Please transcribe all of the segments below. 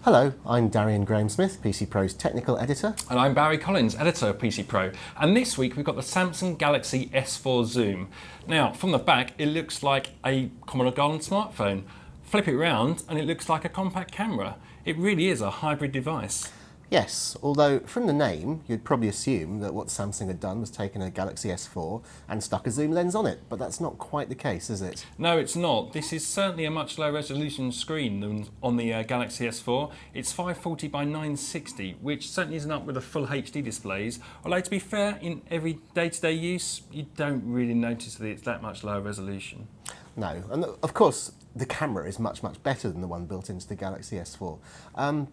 Hello, I'm Darian Graham-Smith, PC Pro's technical editor. And I'm Barry Collins, editor of PC Pro. And this week we've got the Samsung Galaxy S4 Zoom. Now, from the back, it looks like a Commodore Garden smartphone. Flip it around and it looks like a compact camera. It really is a hybrid device. Yes, although from the name, you'd probably assume that what Samsung had done was taken a Galaxy S4 and stuck a zoom lens on it, but that's not quite the case, is it? No, it's not. This is certainly a much lower resolution screen than on the Galaxy S4. It's 540 by 960, which certainly isn't up with the full HD displays. Although to be fair, in every day-to-day use, you don't really notice that it's that much lower resolution. No, and of course, the camera is much better than the one built into the Galaxy S4.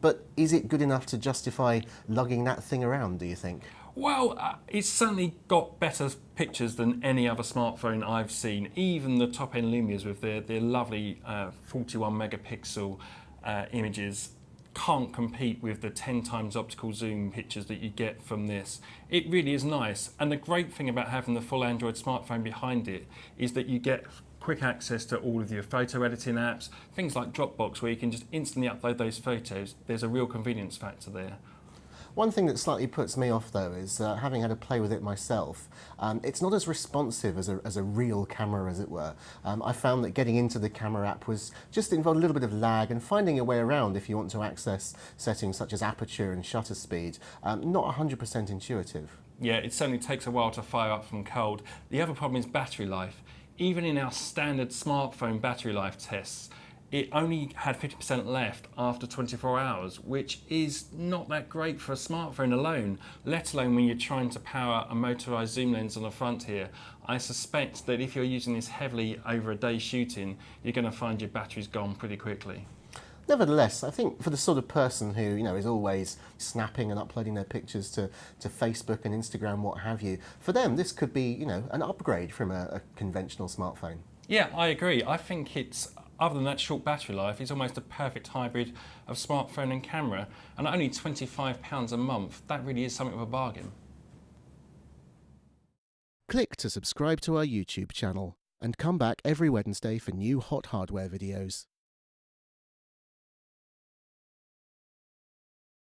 But is it good enough to justify lugging that thing around, do you think? Well, it's certainly got better pictures than any other smartphone I've seen. Even the top-end Lumias with their lovely 41 megapixel images can't compete with the 10 times optical zoom pictures that you get from this. It really is nice. And the great thing about having the full Android smartphone behind it is that you get quick access to all of your photo editing apps, things like Dropbox where you can just instantly upload those photos. There's a real convenience factor there. One thing that slightly puts me off though is having had a play with it myself, it's not as responsive as a real camera, as it were. I found that getting into the camera app was just involved a little bit of lag, and finding your way around if you want to access settings such as aperture and shutter speed, not 100% intuitive. Yeah, it certainly takes a while to fire up from cold. The other problem is battery life. Even in our standard smartphone battery life tests, it only had 50% left after 24 hours, which is not that great for a smartphone alone, let alone when you're trying to power a motorised zoom lens on the front here. I suspect that if you're using this heavily over a day shooting, you're going to find your battery's gone pretty quickly. Nevertheless, I think for the sort of person who is always snapping and uploading their pictures to Facebook and Instagram, what have you, for them this could be an upgrade from a conventional smartphone. Yeah, I agree. I think it's, other than that short battery life, it's almost a perfect hybrid of smartphone and camera, and only £25 a month. That really is something of a bargain. Click to subscribe to our YouTube channel and come back every Wednesday for new hot hardware videos.